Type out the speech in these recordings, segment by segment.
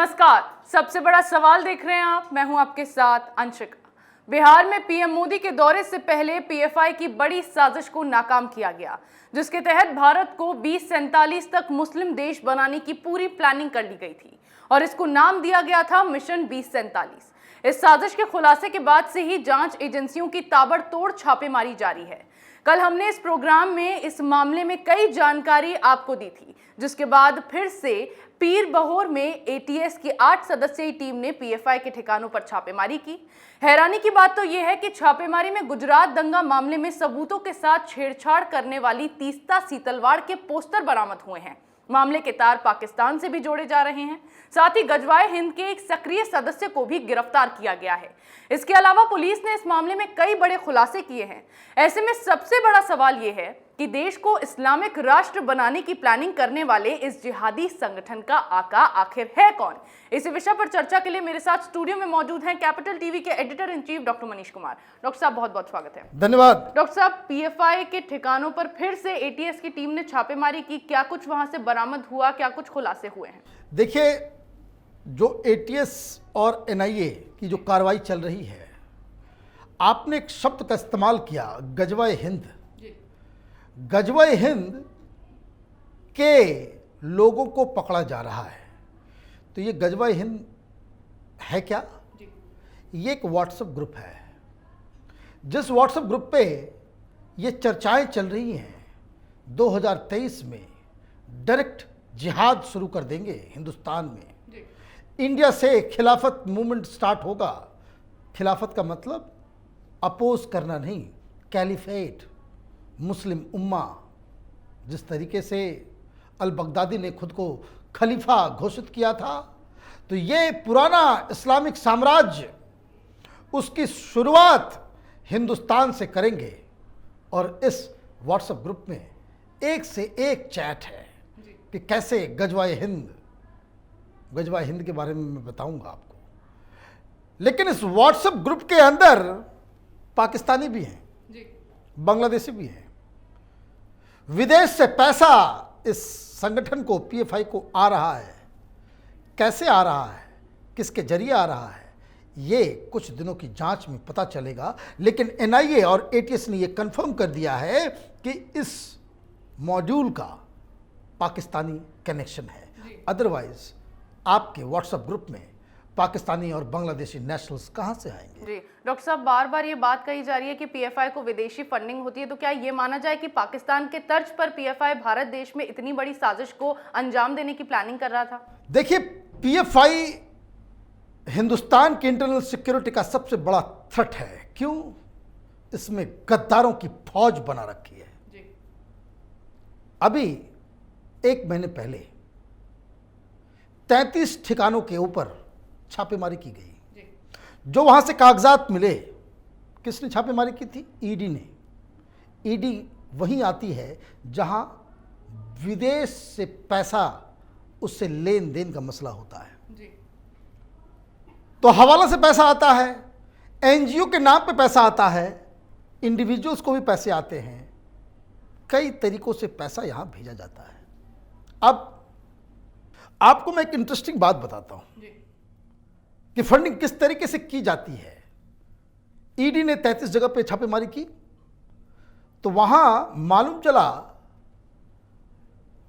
नमस्कार। सबसे बड़ा सवाल देख रहे हैं आप, मैं हूं आपके साथ अंशिका। बिहार में पीएम मोदी के दौरे से पहले पीएफआई की बड़ी साजिश को नाकाम किया गया, जिसके तहत भारत को 2047 तक मुस्लिम देश बनाने की पूरी प्लानिंग कर ली गई थी और इसको नाम दिया गया था मिशन 2047। इस साजिश के खुलासे के बाद से ही जांच एजेंसियों की ताबड़तोड़ छापेमारी जारी है। कल हमने इस प्रोग्राम में इस मामले में कई जानकारी आपको दी थी, जिसके बाद फिर से पीर बहोर में एटीएस की 8 सदस्यीय टीम ने पीएफआई के ठिकानों पर छापेमारी की। हैरानी की बात तो यह है कि छापेमारी में गुजरात दंगा मामले में सबूतों के साथ छेड़छाड़ करने वाली तीस्ता सीतलवाड़ के पोस्टर बरामद हुए हैं। मामले के तार पाकिस्तान से भी जोड़े जा रहे हैं। साथ ही गजवाए हिंद के एक सक्रिय सदस्य को भी गिरफ्तार किया गया है। इसके अलावा पुलिस ने इस मामले में कई बड़े खुलासे किए हैं। ऐसे में सबसे बड़ा सवाल यह है कि देश को इस्लामिक राष्ट्र बनाने की प्लानिंग करने वाले इस जिहादी संगठन का आका आखिर है कौन? इसी विषय पर चर्चा के लिए मेरे साथ स्टूडियो में मौजूद हैं कैपिटल टीवी के editor in chief doctor Manish Kumar. Doctor साहब, बहुत बहुत स्वागत है। धन्यवाद। डॉक्टर साहब, पीएफआई के ठिकानों पर फिर से एटीएस की टीम ने छापेमारी की, क्या कुछ वहां से बरामद हुआ, क्या कुछ खुलासे हुए हैं? देखिए, जो एटीएस और एनआईए की जो कार्रवाई चल रही है, आपने एक शब्द का इस्तेमाल किया, गजवाए हिंद। गजवाए हिंद के लोगों को पकड़ा जा रहा है। तो ये गजवाए हिंद है क्या? ये एक व्हाट्सएप ग्रुप है, जिस व्हाट्सएप ग्रुप पे ये चर्चाएं चल रही हैं 2023 में डायरेक्ट जिहाद शुरू कर देंगे हिंदुस्तान में। इंडिया से खिलाफत मूवमेंट स्टार्ट होगा। खिलाफत का मतलब अपोज करना नहीं, कैलिफेट, मुस्लिम उम्मा। जिस तरीके से अल बगदादी ने खुद को खलीफा घोषित किया था, तो ये पुराना इस्लामिक साम्राज्य, उसकी शुरुआत हिंदुस्तान से करेंगे। और इस व्हाट्सएप ग्रुप में एक से एक चैट है कि कैसे गजवाए हिंद के बारे में मैं बताऊंगा आपको। लेकिन इस व्हाट्सएप ग्रुप के अंदर पाकिस्तानी भी हैं, बांग्लादेशी भी हैं। विदेश से पैसा इस संगठन को, पीएफआई को आ रहा है। कैसे आ रहा है, किसके जरिए आ रहा है, ये कुछ दिनों की जांच में पता चलेगा। लेकिन एनआईए और एटीएस ने ये कंफर्म कर दिया है कि इस मॉड्यूल का पाकिस्तानी कनेक्शन है। अदरवाइज आपके व्हाट्सएप ग्रुप में पाकिस्तानी और बांग्लादेशी नेशनल्स कहां से आएंगे? जी डॉक्टर साहब, बार बार ये बात कही जा रही है कि पीएफआई को विदेशी फंडिंग होती है, तो क्या ये माना जाए कि पाकिस्तान के तर्ज पर पीएफआई भारत देश में इतनी बड़ी साजिश को अंजाम देने की प्लानिंग कर रहा था? देखिए, पीएफआई हिंदुस्तान की इंटरनल सिक्योरिटी का सबसे बड़ा थ्रेट है। क्यों? इसमें गद्दारों की फौज बना रखी है। अभी 1 महीने पहले 33 ठिकानों के ऊपर छापेमारी की गई। जो वहां से कागजात मिले, किसने छापेमारी की थी? ईडी ने। ईडी वहीं आती है जहां विदेश से पैसा, उससे लेन देन का मसला होता है। तो हवाला से पैसा आता है, एनजीओ के नाम पे पैसा आता है, इंडिविजुअल्स को भी पैसे आते हैं। कई तरीकों से पैसा यहां भेजा जाता है। अब आपको मैं एक इंटरेस्टिंग बात बताता हूं कि फंडिंग किस तरीके से की जाती है। ईडी ने 33 जगह पे छापेमारी की, तो वहां मालूम चला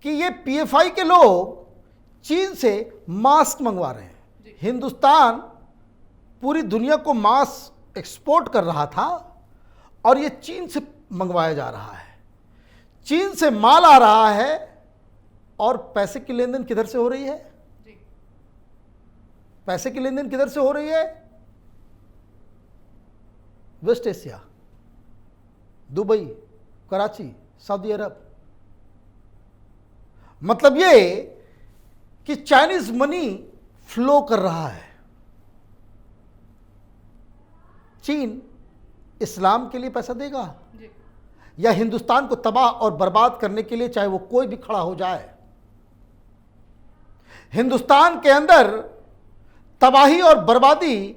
कि ये पीएफआई के लोग चीन से मास्क मंगवा रहे हैं। हिंदुस्तान पूरी दुनिया को मास्क एक्सपोर्ट कर रहा था और ये चीन से मंगवाया जा रहा है। चीन से माल आ रहा है और पैसे की लेन देन किधर से हो रही है? पैसे की लेन देन किधर से हो रही है? West Asia, Dubai, Karachi, Saudi Arab. मतलब ये कि चाइनीज मनी फ्लो कर रहा है। चीन इस्लाम के लिए पैसा देगा या हिंदुस्तान को तबाह और बर्बाद करने के लिए, चाहे वो कोई भी खड़ा हो जाए। हिंदुस्तान के अंदर तबाही और बर्बादी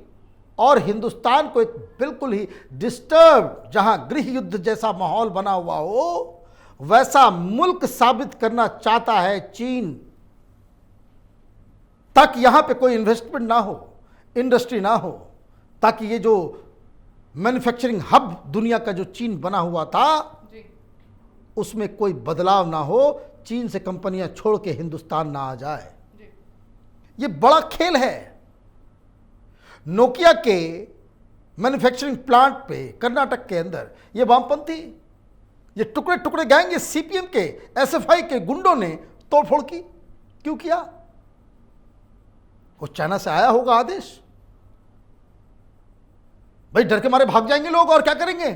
और हिंदुस्तान को एक बिल्कुल ही डिस्टर्ब, जहां गृह युद्ध जैसा माहौल बना हुआ हो, वैसा मुल्क साबित करना चाहता है चीन। ताकि यहां पे कोई इन्वेस्टमेंट ना हो, इंडस्ट्री ना हो, ताकि ये जो मैन्युफैक्चरिंग हब दुनिया का जो चीन बना हुआ था उसमें कोई बदलाव ना हो, चीन से कंपनियां छोड़ के हिंदुस्तान ना आ जाए। ये बड़ा खेल है। नोकिया के मैन्युफैक्चरिंग प्लांट पे कर्नाटक के अंदर ये वामपंथी, ये टुकड़े टुकड़े गैंग, ये सीपीएम के, एसएफआई के गुंडों ने तोड़फोड़ की। क्यों किया? वो चाइना से आया होगा आदेश। भाई डर के मारे भाग जाएंगे लोग और क्या करेंगे?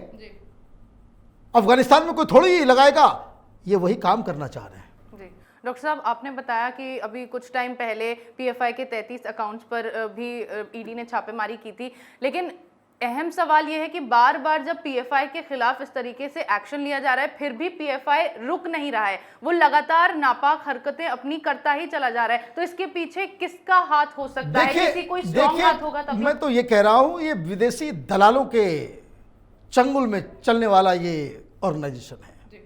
अफगानिस्तान में कोई थोड़ी ही लगाएगा। ये वही काम करना चाह रहे हैं। जी डॉक्टर साहब, आपने बताया कि अभी कुछ टाइम पहले पीएफआई के 33 अकाउंट्स पर भी ईडी ने छापेमारी की थी, लेकिन अहम सवाल यह है कि बार बार जब पीएफआई के खिलाफ इस तरीके से एक्शन लिया जा रहा है, फिर भी पीएफआई रुक नहीं रहा है। वो लगातार नापाक हरकतें अपनी करता ही चला जा रहा है। तो इसके पीछे किसका हाथ हो सकता है? किसी कोई स्ट्रॉन्ग हाथ होगा तभी। मैं तो ये कह रहा हूं, ये विदेशी दलालों के चंगुल में चलने वाला ये ऑर्गेनाइजेशन है।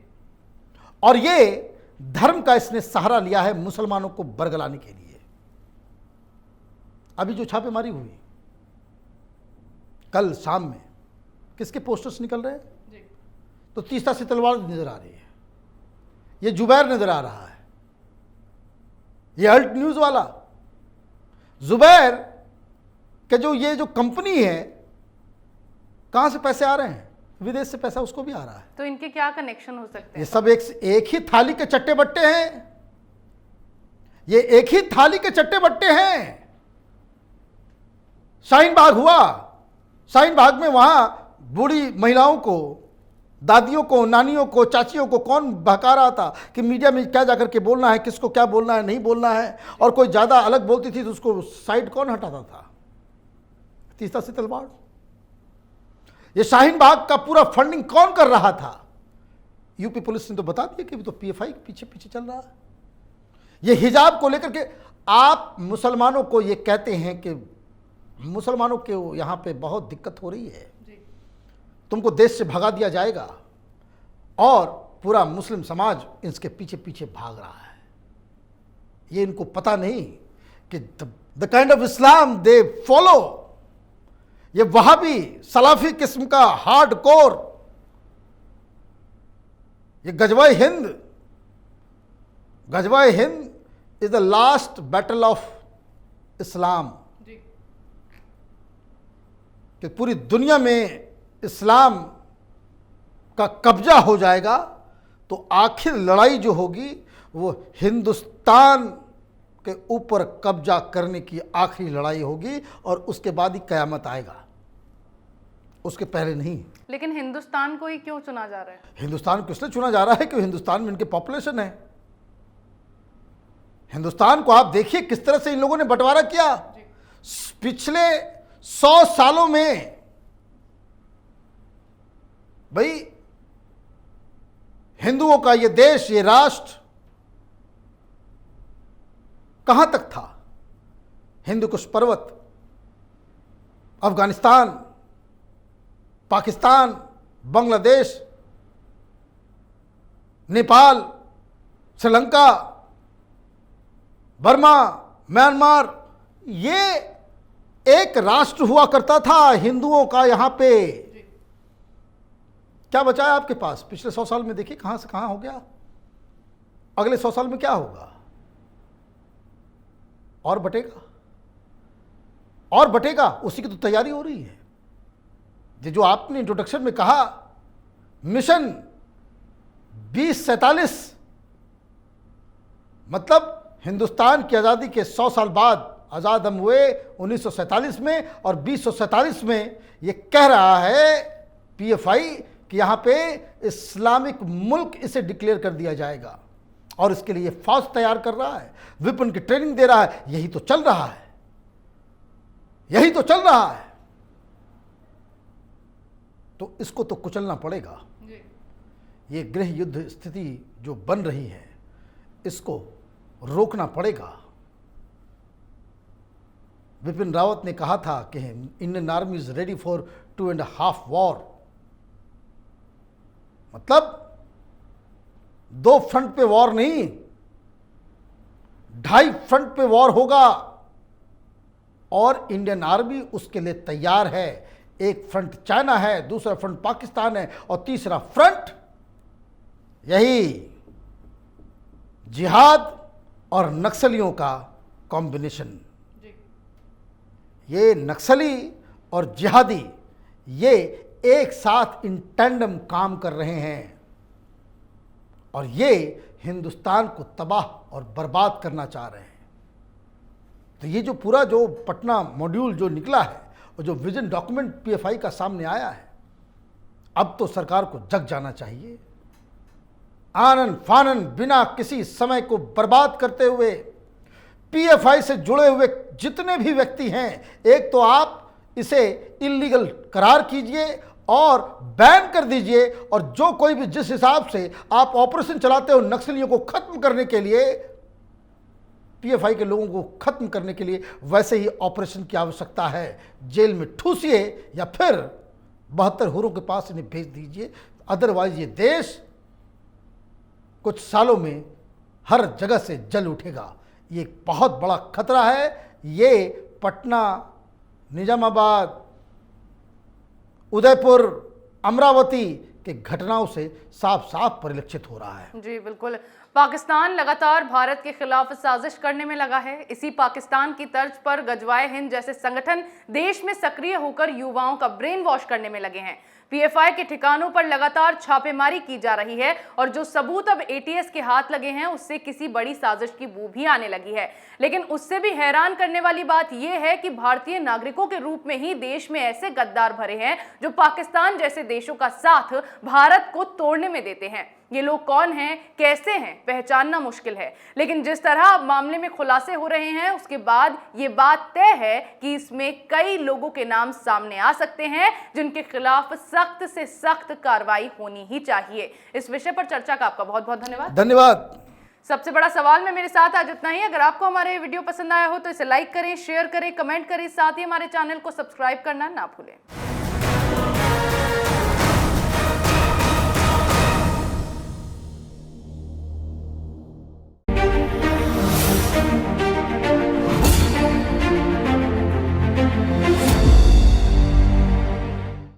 और ये धर्म का इसने सहारा लिया है मुसलमानों को बरगलाने के लिए। अभी जो छापेमारी हुई कल शाम में, किसके पोस्टर्स निकल रहे हैं? तो तीसरा से तलवार नजर आ रही है, ये जुबैर नजर आ रहा है, ये अल्ट न्यूज वाला जुबैर के जो ये जो कंपनी है, कहां से पैसे आ रहे हैं? विदेश से पैसा उसको भी आ रहा है। तो इनके क्या कनेक्शन हो सकते हैं? ये सब एक ही थाली के चट्टे बट्टे हैं। ये एक ही थाली के चट्टे बट्टे हैं। शाहीन बाग हुआ, शाहीन बाग में वहां बूढ़ी महिलाओं को, दादियों को, नानियों को, चाचियों को कौन बहका रहा था कि मीडिया में क्या जाकर के बोलना है, किसको क्या बोलना है, नहीं बोलना है। और कोई ज्यादा अलग बोलती थी तो उसको साइड कौन हटाता था? तीसरा से तलवार। ये शाहीन बाग का पूरा फंडिंग कौन कर रहा था? यूपी पुलिस ने तो बता दिया कि तो पीएफआई के पीछे पीछे चल रहा है। ये हिजाब को लेकर के आप मुसलमानों को ये कहते हैं कि मुसलमानों के यहां पे बहुत दिक्कत हो रही है, तुमको देश से भगा दिया जाएगा, और पूरा मुस्लिम समाज इसके पीछे पीछे भाग रहा है। ये इनको पता नहीं कि the kind of Islam they follow, ये वहाबी सलाफी किस्म का हार्ड कोर, ये गजवाए हिंद is the last battle of Islam. कि पूरी दुनिया में इस्लाम का कब्जा हो जाएगा तो आखिर लड़ाई जो होगी वो हिंदुस्तान के ऊपर कब्जा करने की आखिरी लड़ाई होगी, और उसके बाद ही कयामत आएगा, उसके पहले नहीं। लेकिन हिंदुस्तान को ही क्यों चुना जा रहा है? हिंदुस्तान को इसलिए चुना जा रहा है कि हिंदुस्तान में इनके पॉपुलेशन है। हिंदुस्तान को आप देखिए किस तरह से इन लोगों ने बंटवारा किया। पिछले 100 सालों में भाई हिंदुओं का ये देश, ये राष्ट्र कहां तक था? हिंदू कुश पर्वत, अफगानिस्तान, पाकिस्तान, बांग्लादेश, नेपाल, श्रीलंका, बर्मा, म्यांमार, ये एक राष्ट्र हुआ करता था हिंदुओं का। यहां पे क्या बचा है आपके पास? पिछले 100 साल में देखिए कहां से कहां हो गया। अगले 100 साल में क्या होगा? और बटेगा, और बटेगा, उसी की तो तैयारी हो रही है। ये जो आपने इंट्रोडक्शन में कहा मिशन 2047, मतलब हिंदुस्तान की आज़ादी के 100 साल बाद आज़ाद हम हुए 1947 में, और 2047 में ये कह रहा है पीएफआई कि यहाँ पे इस्लामिक मुल्क इसे डिक्लेयर कर दिया जाएगा, और इसके लिए फौज तैयार कर रहा है, विपन की ट्रेनिंग दे रहा है। यही तो चल रहा है, यही तो चल रहा है। तो इसको तो कुचलना पड़ेगा। ये गृह युद्ध स्थिति जो बन रही है इसको रोकना पड़ेगा। बिपिन रावत ने कहा था कि Indian army is ready for 2.5 war, मतलब 2 फ्रंट पे वॉर नहीं, 2.5 फ्रंट पे वॉर होगा और इंडियन आर्मी उसके लिए तैयार है। एक फ्रंट चाइना है, दूसरा फ्रंट पाकिस्तान है और तीसरा फ्रंट यही जिहाद और नक्सलियों का कॉम्बिनेशन। ये नक्सली और जिहादी ये एक साथ इन टैंडम काम कर रहे हैं और ये हिंदुस्तान को तबाह और बर्बाद करना चाह रहे हैं। तो ये जो पूरा जो पटना मॉड्यूल जो निकला है और जो विजन डॉक्यूमेंट पीएफआई का सामने आया है, अब तो सरकार को जग जाना चाहिए। आनन फानन बिना किसी समय को बर्बाद करते हुए पीएफआई से जुड़े हुए जितने भी व्यक्ति हैं, एक तो आप इसे इल्लीगल करार कीजिए और बैन कर दीजिए, और जो कोई भी जिस हिसाब से आप ऑपरेशन चलाते हो नक्सलियों को खत्म करने के लिए, पीएफआई के लोगों को खत्म करने के लिए, वैसे ही ऑपरेशन की आवश्यकता है। जेल में ठूसिए या फिर 72 हुरों के पास इन्हें भेज दीजिए, अदरवाइज ये देश कुछ सालों में हर जगह से जल उठेगा। ये एक बहुत बड़ा खतरा है। ये पटना, निजामाबाद, उदयपुर, अमरावती के घटनाओं से साफ साफ परिलक्षित हो रहा है। जी बिल्कुल, पाकिस्तान लगातार भारत के खिलाफ साजिश करने में लगा है। इसी पाकिस्तान की तर्ज पर गजवाए हिंद जैसे संगठन देश में सक्रिय होकर युवाओं का ब्रेन वॉश करने में लगे हैं। पीएफआई के ठिकानों पर लगातार छापेमारी की जा रही है और जो सबूत अब एटीएस के हाथ लगे हैं उससे किसी बड़ी साजिश की बू भी आने लगी है। लेकिन उससे भी हैरान करने वाली बात यह है कि भारतीय नागरिकों के रूप में ही देश में ऐसे गद्दार भरे हैं जो पाकिस्तान जैसे देशों का साथ भारत को तोड़ने में देते हैं। ये लोग कौन हैं, कैसे हैं, पहचानना मुश्किल है, लेकिन जिस तरह अब मामले में खुलासे हो रहे हैं उसके बाद ये बात तय है कि इसमें कई लोगों के नाम सामने आ सकते हैं जिनके खिलाफ सख्त से सख्त कार्रवाई होनी ही चाहिए। इस विषय पर चर्चा का आपका बहुत बहुत धन्यवाद। धन्यवाद। सबसे बड़ा सवाल में मेरे साथ आज इतना ही। अगर आपको हमारे वीडियो पसंद आया हो तो इसे लाइक करें, शेयर करें, कमेंट करें, साथ ही हमारे चैनल को सब्सक्राइब करना ना भूलें।